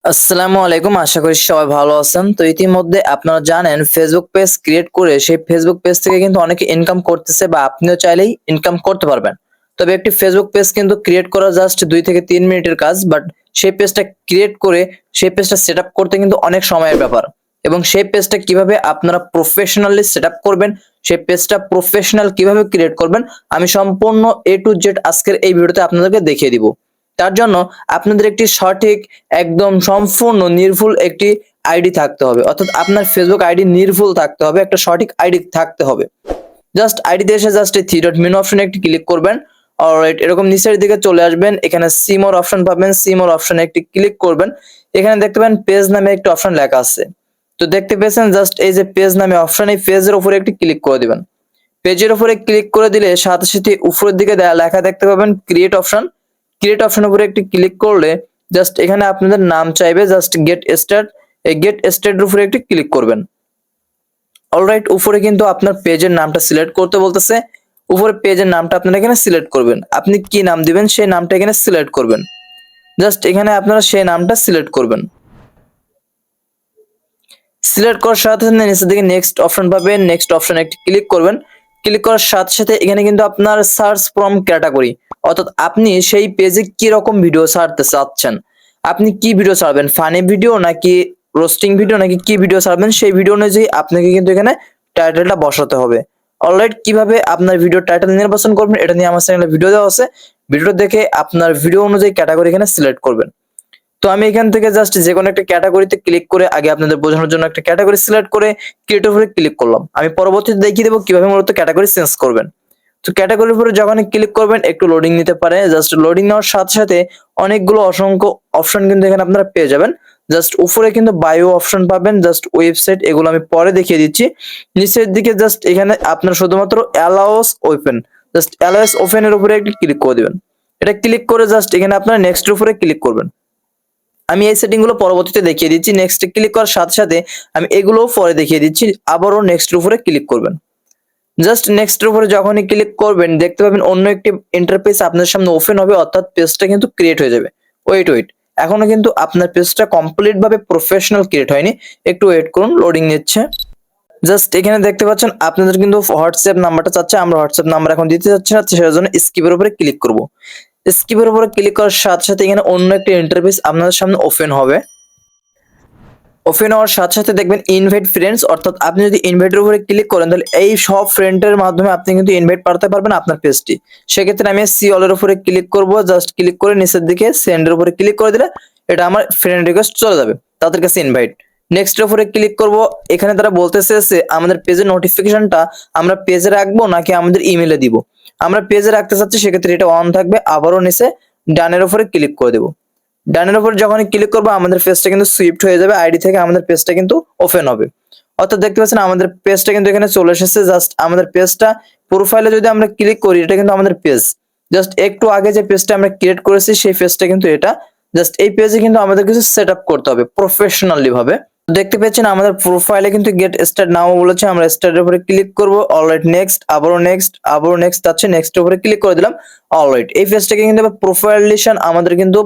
আসসালামু আলাইকুম, আশা করি সবাই ভালো আছেন। তো ইতিমধ্যে আপনারা জানেন ফেসবুক পেজ ক্রিয়েট করে সেই ফেসবুক পেজ থেকে কিন্তু অনেকে ইনকাম করতেছে বা আপনিও চাইলেই ইনকাম করতে পারবেন। তবে একটি ফেসবুক পেজ কিন্তু ক্রিয়েট করা জাস্ট 2 থেকে 3 মিনিটের কাজ, বাট সেই পেজটা ক্রিয়েট করে সেই পেজটা সেটআপ করতে কিন্তু অনেক সময়ের ব্যাপার। এবং সেই পেজটা কিভাবে আপনারা প্রফেশনালি সেটআপ করবেন, সেই পেজটা প্রফেশনাল কিভাবে ক্রিয়েট করবেন, আমি সম্পূর্ণ A to Z আজকের এই ভিডিওতে আপনাদেরকে দেখিয়ে দিব। তার জন্য আপনাদের একটি সঠিক একদম সম্পূর্ণ নির্ভুল একটি আইডি থাকতে হবে, অর্থাৎ আপনার ফেসবুক আইডি নির্ভুল থাকতে হবে, একটা সঠিক আইডি থাকতে হবে। জাস্ট আইডিতে এসে জাস্ট এই থ্রি ডট মেনু অপশনে একটি ক্লিক করবেন। অলরাইট, এরকম নিচের দিকে চলে আসবেন, এখানে সি মোর অপশন পাবেন, সি মোর অপশনে একটি ক্লিক করবেন। এখানে দেখতে পাবেন পেজ নামে একটি অপশন লেখা আছে। তো দেখতে পেয়েছেন জাস্ট এই যে পেজ নামে অপশন, এই পেজের উপরে একটি ক্লিক করে দিবেন। পেজের উপরে ক্লিক করে দিলে সাথে সাথে উপরের দিকে লেখা দেখতে পাবেন ক্রিয়েট অপশন। ক্রিয়েট অপশনের উপরে একটি ক্লিক করলে জাস্ট এখানে আপনাদের নাম চাইবে, জাস্ট গেট স্টার্ট, এই গেট স্টার্টের উপরে একটি ক্লিক করবেন। অলরাইট, উপরে কিন্তু আপনার পেজের নামটা সিলেক্ট করতে বলতেছে। উপরে পেজের নামটা আপনারা এখানে সিলেক্ট করবেন, আপনি কি নাম দিবেন সেই নামটা এখানে সিলেক্ট করবেন। জাস্ট এখানে আপনারা সেই নামটা সিলেক্ট করবেন। সিলেক্ট করার সাথে সাথে নিচের দিকে নেক্সট অপশন পাবেন, নেক্সট অপশনে একটি ক্লিক করবেন। ক্লিক করার সাথে সাথে এখানে কিন্তু আপনার সার্চ ফ্রম ক্যাটাগরি, অর্থাৎ আপনি সেই পেজে কি রকম ভিডিও ছাড়তে চাচ্ছেন, আপনি কি ভিডিও ছাড়বেন, ফানি ভিডিও নাকি রোস্টিং ভিডিও নাকি কি ভিডিও ছাড়বেন, সেই ভিডিও অনুযায়ী আপনাকে কিন্তু এখানে টাইটেলটা বসাতে হবে। অলরাইট, কিভাবে আপনার ভিডিও টাইটেল নির্বাচন করবেন এটা নিয়ে আমার চ্যানেলে ভিডিও দেওয়া আছে, ভিডিও দেখে আপনার ভিডিও অনুযায়ী ক্যাটাগরি এখানে সিলেক্ট করবেন। তো আমি এখান থেকে জাস্ট যে কোনো একটা ক্যাটাগরিতে ক্লিক করে আগে আপনাদের বোঝানোর জন্য একটা ক্যাটাগরি সিলেক্ট করে ক্রিয়েট উপরে ক্লিক করলাম। আমি পরবর্তীতে দেখিয়ে দেবো কিভাবে মূলত ক্যাটাগরি চেঞ্জ করবেন। তো ক্যাটাগরির উপরে যখনই ক্লিক করবেন একটু লোডিং নিতে পারে, জাস্ট লোডিং নেওয়ার সাথে সাথে অনেকগুলো অসংখ্য অপশন কিন্তু এখানে আপনারা পেয়ে যাবেন। জাস্ট উপরে কিন্তু বায়ো অপশন পাবেন, জাস্ট ওয়েবসাইট, এগুলো আমি পরে দেখিয়ে দিচ্ছি। নিচের দিকে জাস্ট এখানে আপনার শুধুমাত্র allows open, just allows open এর উপরে একটি ক্লিক করে দিবেন। এটা ক্লিক করে জাস্ট এখানে আপনারা নেক্সট এর উপরে ক্লিক করবেন। আমি এই সেটিং গুলো পরবর্তীতে দেখিয়ে দিচ্ছি। নেক্সট ক্লিক করার সাথে সাথে আমি এগুলোও পরে দেখিয়ে দিচ্ছি, আবারও নেক্সট উপরে ক্লিক করবেন। জাস্ট নেক্সট উপরে যখনই ক্লিক করবেন দেখতে পাবেন অন্য একটি ইন্টারফেস আপনার সামনে ওপেন হবে, অর্থাৎ পেজটা কিন্তু ক্রিয়েট হয়ে যাবে। ওয়েট, এখনো কিন্তু আপনার পেজটা কমপ্লিট ভাবে প্রফেশনাল ক্রিয়েট হয়নি, একটু ওয়েট করুন, লোডিং নিচ্ছে। জাস্ট এখানে দেখতে পাচ্ছেন আপনাদের কিন্তু হোয়াটসঅ্যাপ নাম্বারটা চাচ্ছে, আমরা হোয়াটসঅ্যাপ নাম্বার এখন দিতে যাচ্ছি না, সেটার জন্য স্কিপের উপরে ক্লিক করব। স্কিপের উপরে ক্লিক করার সাথে সাথে এখানে অন্য একটা ইন্টারফেস আপনাদের সামনে ওপেন হবে। ওপেন হওয়ার সাথে সাথে দেখবেন ইনভাইট ফ্রেন্ডস, অর্থাৎ আপনি যদি ইনভাইটের উপরে ক্লিক করেন তাহলে এই সব ফ্রেন্ডের মাধ্যমে আপনি কিন্তু ইনভাইট পাঠাতে পারবেন আপনার পেজটি। সেক্ষেত্রে আমি সি অল এর উপরে ক্লিক করব, জাস্ট ক্লিক করে নিচের দিকে সেন্ডের উপরে ক্লিক করে দিলে এটা আমার ফ্রেন্ড রিকোয়েস্ট চলে যাবে তাদের কাছে ইনভাইট। নেক্সট এর উপরে ক্লিক করব। এখানে তারা বলতেছে যে আমাদের পেজের নোটিফিকেশনটা আমরা পেজে রাখবো নাকি আমাদের ইমেলে দিব। আমরা পেজে রাখতে চাচ্ছি, সেক্ষেত্রে এটা অন থাকবে। আবারও নিচে ডানের উপরে ক্লিক করে দেবো। ডানের উপর যখনই ক্লিক করবো আমাদের পেজটা কিন্তু সুইফট হয়ে যাবে, আইডি থেকে আমাদের পেজটা কিন্তু ওপেন হবে। অর্থাৎ দেখতে পাচ্ছেন আমাদের পেজটা কিন্তু এখানে চলে এসেছে। জাস্ট আমাদের পেজটা প্রোফাইলে যদি আমরা ক্লিক করি এটা কিন্তু আমাদের পেজ, জাস্ট একটু আগে যে পেজটা আমরা ক্রিয়েট করেছি সেই পেজটা কিন্তু এটা। জাস্ট এই পেজে কিন্তু আমাদের কিছু সেট আপ করতে হবে প্রফেশনালি ভাবে। দেখতে পাচ্ছেন আমাদের প্রোফাইলে কিন্তু গেট স্টার্ট নাও বলেছে, আমরা স্টার্টের উপরে ক্লিক করব। অলরাইট, নেক্সট, আবারও নেক্সট, আবারও নেক্সট আছে, নেক্সট এর উপরে ক্লিক করে দিলাম। অলরাইট, এই পেজটাকে কিন্তু প্রোফাইলেশন আমাদের কিন্তু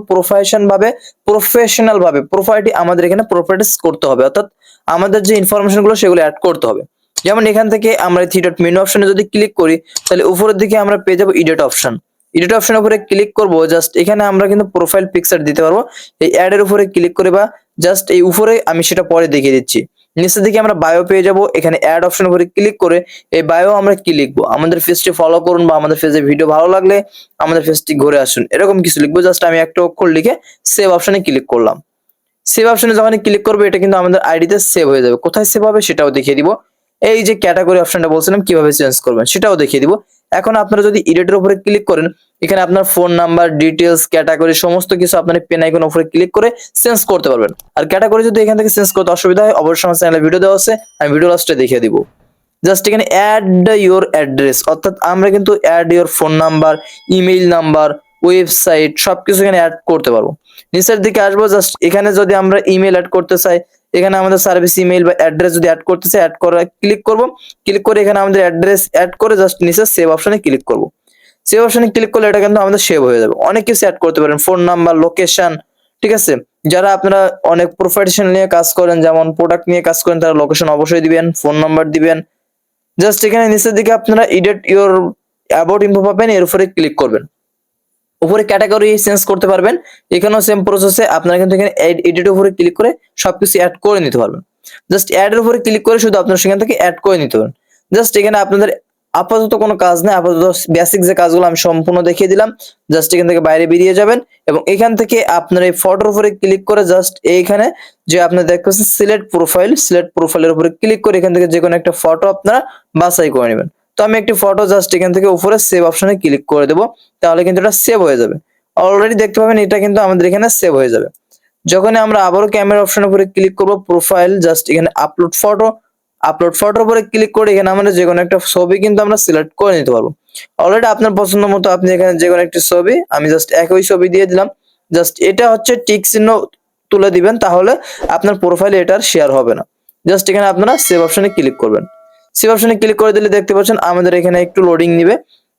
প্রফেশনাল ভাবে প্রোফাইলটি আমাদের এখানে প্রপার্টিস করতে হবে, অর্থাৎ আমাদের যে ইনফরমেশন গুলো সেগুলো অ্যাড করতে হবে। যেমন এখান থেকে আমরা থ্রি ডট মেনু অপশনে যদি ক্লিক করি তাহলে উপরের দিকে আমরা পেয়ে যাবো এডিট অপশন। এডিট অপশনের উপরে ক্লিক করব, জাস্ট এখানে আমরা কিন্তু প্রোফাইল পিকচার দিতে পারবো। এই অ্যাড এর উপরে ক্লিক করে বা জাস্ট এই উপরে আমি সেটা পরে দেখিয়ে দিচ্ছি। নিচের দিকে আমরা বায়ো পেয়ে যাব, এখানে অ্যাড অপশন উপরে ক্লিক করে এই বায়ো আমরা কি লিখবো, আমাদের পেজটি ফলো করুন বা আমাদের পেজে ভিডিও ভালো লাগলে আমাদের পেজটি ঘুরে আসুন, এরকম কিছু লিখবো। জাস্ট আমি একটা অক্ষর লিখে সেভ অপশনে ক্লিক করলাম। সেভ অপশনে যখন ক্লিক করবো এটা কিন্তু আমাদের আইডিতে সেভ হয়ে যাবে। কোথায় সেভ হবে সেটাও দেখিয়ে দিব। এই যে ক্যাটাগরি অপশনটা বলছিলাম কিভাবে চেঞ্জ করবেন সেটাও দেখিয়ে দিব। এখন আপনারা যদি এডিটের উপরে ক্লিক করেন এখানে আপনার ফোন নাম্বার, ডিটেলস, ক্যাটাগরি সমস্ত কিছু আপনার পেন আইকনের উপরে ক্লিক করে চেঞ্জ করতে পারবেন। আর ক্যাটাগরি যদি এখান থেকে চেঞ্জ করতে অসুবিধা হয় অবশ্যই আমার চ্যানেলে ভিডিও দেওয়া আছে, আমি ভিডিও লাস্টে দেখিয়ে দিব। জাস্ট এখানে অ্যাড ইউর অ্যাড্রেস, অর্থাৎ আমরা কিন্তু add your phone number, email number, website সবকিছু এখানে অ্যাড করতে পারবো। নিচের দিকে আসবো, জাস্ট এখানে যদি আমরা ইমেল অ্যাড করতে চাই এখানে আমাদের সার্ভিস ইমেইল বা অ্যাড্রেস যদি অ্যাড করতে চাই অ্যাড করা ক্লিক করব। ক্লিক করে এখানে আমাদের অ্যাড্রেস অ্যাড করে জাস্ট নিচে সেভ অপশনে ক্লিক করব। সেভ অপশনে ক্লিক করলে এটা কিন্তু আমাদের সেভ হয়ে যাবে। অনেক কিছু অ্যাড করতে পারেন, ফোন নাম্বার, লোকেশন, ঠিক আছে। যারা আপনারা অনেক প্রফেশনাল নিয়ে কাজ করেন, যেমন প্রোডাক্ট নিয়ে কাজ করেন, তারা লোকেশন অবশ্যই দিবেন, ফোন নাম্বার দিবেন। জাস্ট এখানে নিচের দিকে আপনারা এডিট ইওর অ্যাবাউট ইনফো পাবেন, এর উপরে ক্লিক করবেন। উপরে ক্যাটাগরি চেঞ্জ করতে পারবেন, এখানেও সেম প্রসেসে আপনারা কিন্তু এখানে এডিট উপরে ক্লিক করে সবকিছু অ্যাড করে নিতে পারবেন। জাস্ট অ্যাড এর উপরে ক্লিক করে শুধু আপনারা সেখান থেকে অ্যাড করে নিতে পারবেন। জাস্ট এখানে আপনাদের আপাতত কোনো কাজ নেই, আপাতত বেসিক যে কাজগুলো আমি সম্পূর্ণ দেখিয়ে দিলাম। জাস্ট এখান থেকে বাইরে বেরিয়ে যাবেন এবং এখান থেকে আপনার এই ফটোর উপরে ক্লিক করে জাস্ট এইখানে যে আপনারা দেখতে পাচ্ছেন সিলেক্ট প্রোফাইলের উপরে ক্লিক করে এখান থেকে যে কোনো একটা ফটো আপনারা বাছাই করে নেবেন। তো আমি একটি ফটো জাস্ট এখান থেকে উপরে সেভ অপশনে ক্লিক করে দেবো, তাহলে কিন্তু এটা সেভ হয়ে যাবে। অলরেডি দেখতে পাবেন এটা কিন্তু আমাদের এখানে সেভ হয়ে যাবে। যখনই আমরা আবারও ক্যামেরা অপশনের উপরে ক্লিক করব, প্রোফাইল জাস্ট এখানে আপলোড ফটোর উপরে ক্লিক করে এখানে আমরা যে কোনো একটা ছবি কিন্তু আমরা সিলেক্ট করে নিতে পারবো। অলরেডি আপনার পছন্দ মতো আপনি এখানে যে কোনো একটি ছবি, আমি জাস্ট একই ছবি দিয়ে দিলাম। জাস্ট এটা হচ্ছে টিক চিহ্ন তুলে দিবেন, তাহলে আপনার প্রোফাইলে এটা শেয়ার হবে না। জাস্ট এখানে আপনারা সেভ অপশনে ক্লিক করবেন। সেভ অপশনে ক্লিক করে দিলে দেখতে পাচ্ছেন আমাদের এখানে একটু লোডিং নিবে।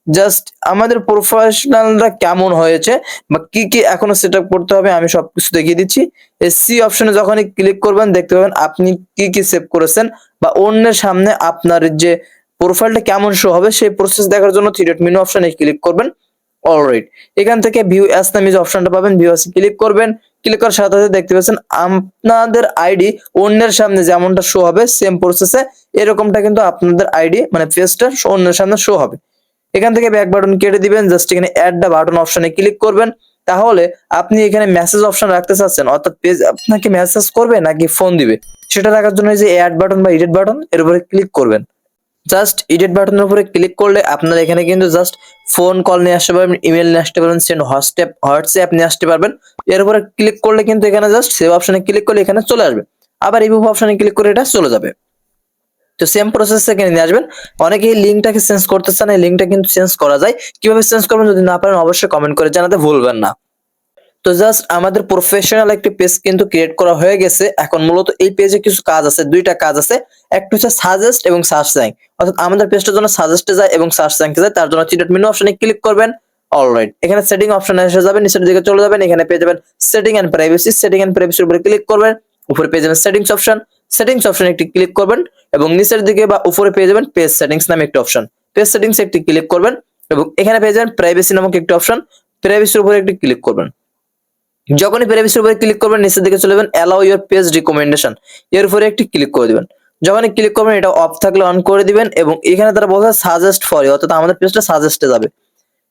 জাস্ট আমাদের প্রফেশনালরা কেমন হয়েছে বা কি কি এখনো সেটআপ করতে হবে আমি সবকিছু দেখিয়ে দিচ্ছি। এই সি অপশনে যখনই ক্লিক করবেন দেখতে পাবেন আপনি কি কি সেভ করেছেন বা অন্যের সামনে আপনার যে প্রোফাইলটা কেমন শো হবে সেই প্রসেস দেখার জন্য থ্রি ডট মেনু অপশনে ক্লিক করবেন। অলরাইট, এখান থেকে ভিউ অ্যাজ নামে যে অপশনটা পাবেন, ভিউ অ্যাজ ক্লিক করবেন। ক্লিক করার সাথে সাথে দেখতে পাচ্ছেন আপনাদের আইডি অন্যের সামনে যেমনটা শো হবে সেম প্রসেসে এরকমটা কিন্তু আপনাদের আইডি মানে পেজটা অন্যের সামনে শো হবে। এখান থেকে ব্যাক বাটন কেটে দিবেন, জাস্ট এখানে অ্যাড দ্য বাটন অপশনে ক্লিক করবেন। তাহলে আপনি এখানে মেসেজ অপশন রাখতে চাচ্ছেন, অর্থাৎ পেজ আপনাকে মেসেজ করবে নাকি ফোন দিবে, সেটা রাখার জন্য যে অ্যাড বাটন বা এডিট বাটন এর উপরে ক্লিক করবেন। জাস্ট এডিট বাটনের উপরে ক্লিক করলে আপনারা এখানে কিন্তু জাস্ট ফোন কল নিয়ে আসতে পারবেন, ইমেল নিয়ে আসতে পারবেন, সেন্ড হোয়াটসঅ্যাপ নিয়ে আসতে পারবেন। এর উপরে ক্লিক করলে কিন্তু এখানে জাস্ট সেভ অপশনে ক্লিক করলে এখানে চলে আসবে, আবার রিমুভ অপশনে ক্লিক করে এটা চলে যাবে। তো সেম প্রসেস এখানে নিয়ে আসবেন। অনেকেই লিঙ্কটাকে চেঞ্জ করতে চান, এই লিঙ্কটা কিন্তু চেঞ্জ করা যায়। কিভাবে চেঞ্জ করবেন যদি না পারেন অবশ্যই কমেন্ট করে জানাতে ভুলবেন না। তো জাস্ট আমাদের প্রফেশনাল একটি পেজ কিন্তু ক্রিয়েট করা হয়ে গেছে। এখন মূলত এই পেজে কিছু কাজ আছে, দুইটা কাজ আছে। একটা হচ্ছে সাজেস্ট এবং সার্চ র্যাঙ্ক, অর্থাৎ আমাদের পেজটার জন্য সাজেস্টে যায় এবং সার্চ র্যাঙ্কে যায়, তার জন্য থ্রি ডট মেনু অপশনে ক্লিক করবেন। অলরাইট, এখানে সেটিং অপশনে এসে যাবেন, নিচের দিকে চলে যাবেন, এখানে পেয়ে যাবেন সেটিং এন্ড প্রাইভেসির উপরে ক্লিক করবেন। উপরে পেয়ে যাবেন সেটিংস অপশনে একটি ক্লিক করবেন এবং নিচের দিকে বা উপরে পেয়ে যাবেন পেজ সেটিংস নামে একটি অপশন, পেজ সেটিংস একটি ক্লিক করবেন এবং এখানে পেয়ে যাবেন প্রাইভেসি নামক একটি অপশন, প্রাইভেসির উপরে একটি ক্লিক করবেন। যখনই প্রাইভেসির উপরে ক্লিক করবেন নিচের দিকে চলে যাবেন অ্যালাউ ইওর পেজ রিকমেন্ডেশন, এর উপরে একটি ক্লিক করে দিবেন। যখনই ক্লিক করবেন এটা অফ থাকলে অন করে দিবেন এবং এখানে তারা বলছে সাজেস্ট ফর ইউ, অর্থাৎ আমাদের পেজটা সাজেস্টে যাবে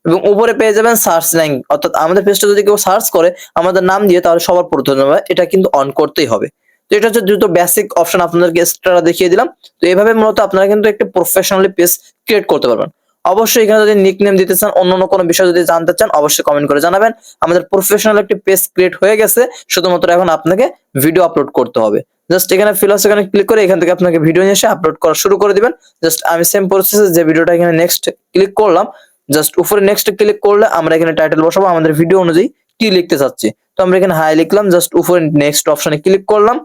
এবং উপরে পেয়ে যাবেন সার্চ র্যাঙ্ক, অর্থাৎ আমাদের পেজটা যদি কেউ সার্চ করে আমাদের নাম দিয়ে তাহলে সবার প্রথমে হবে, এটা কিন্তু অন করতেই হবে। তো এটা হচ্ছে দুটো বেসিক অপশন আপনাদেরকে এক্সট্রা দেখিয়ে দিলাম। তো এইভাবে মূলত আপনারা কিন্তু একটা প্রফেশনালি পেজ ক্রিয়েট করতে পারবেন। অবশ্যই এখানে যদি নিকনেম দিতে চান, অন্য কোনো বিষয় যদি জানতে চান অবশ্যই কমেন্ট করে জানাবেন। আমাদের প্রফেশনাল একটি পেজ ক্রিয়েট হয়ে গেছে, শুধুমাত্র এখন আপনাকে ভিডিও আপলোড করতে হবে। জাস্ট এখানে ফিলাস এখানে ক্লিক করে এখান থেকে আপনাকে ভিডিও নিয়ে এসে আপলোড করা শুরু করে দিবেন। জাস্ট আমি সেম প্রসেসে যে ভিডিওটা এখানে নেক্সট ক্লিক করলাম, জাস্ট উপরে নেক্সট ক্লিক করলে আমরা এখানে টাইটেল বসাবো আমাদের ভিডিও অনুযায়ী কি লিখতে চাচ্ছি। তো আমরা এখানে হাই লিখলাম, জাস্ট উপরে নেক্সট অপশনে ক্লিক করলাম,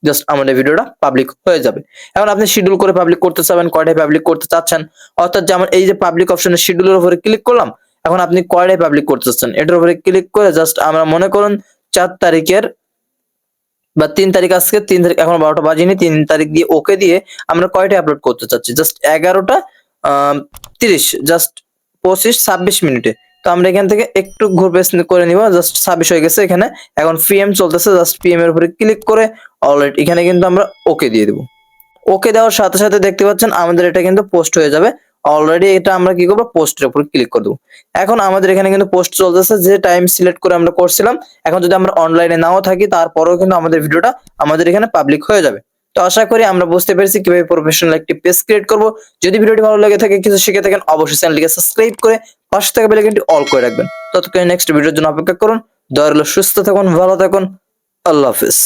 জাস্ট আমাদের ভিডিওটা পাবলিক হয়ে যাবে। এখন আপনি শিডিউল করে পাবলিক করতে চাবেন, কয়টায় পাবলিক করতে চাচ্ছেন, অর্থাৎ যেমন এই যে পাবলিক অপশনে শিডিউলের উপরে ক্লিক করলাম, এখন আপনি কয়টায় পাবলিক করতে চাচ্ছেন এটার উপরে ক্লিক করে জাস্ট আমরা মনে করুন 4 তারিখের বা 3 তারিখ, আজকে 3 তারিখ এখন 12টা বাজেনি, 3 তারিখ দিয়ে ওকে দিয়ে আমরা কয়টায় আপলোড করতে চাচ্ছি, জাস্ট 11টা 30, জাস্ট 25-26 মিনিটে। তো আমরা এখান থেকে একটু ঘুরবে করে নিব, জাস্ট 26 হয়ে গেছে এখানে, এখন পিএম চলতেছে, জাস্ট পিএম এর উপরে ক্লিক করে অলরাইট এখানে কিন্তু আমরা ওকে দিয়ে দেব। ওকে দেওয়ার সাথে সাথে দেখতে পাচ্ছেন আমাদের এটা কিন্তু পোস্ট হয়ে যাবে। অলরেডি এটা আমরা কি করব, পোস্টের উপর ক্লিক করে দেব। এখন আমাদের এখানে কিন্তু পোস্ট চলতেছে, যে টাইম সিলেক্ট করে আমরা করছিলাম। এখন যদি আমরা অনলাইনে নাও থাকি তারপরেও কিন্তু আমাদের ভিডিওটা আমাদের এখানে পাবলিক হয়ে যাবে। তো আশা করি আমরা বুঝতে পেরেছি কিভাবে প্রফেশনাল একটি পেজ ক্রিয়েট করব। যদি ভিডিওটি ভালো লাগে থাকে, কিছু শিখে থাকেন, অবশ্যই চ্যানেলটিকে সাবস্ক্রাইব করে পাশে থাকা বেল আইকনটি অল করে রাখবেন। ততক্ষণ নেক্সট ভিডিওর জন্য অপেক্ষা করুন। দয়া করে সুস্থ থাকুন, ভালো থাকুন, আল্লাহ হাফেজ।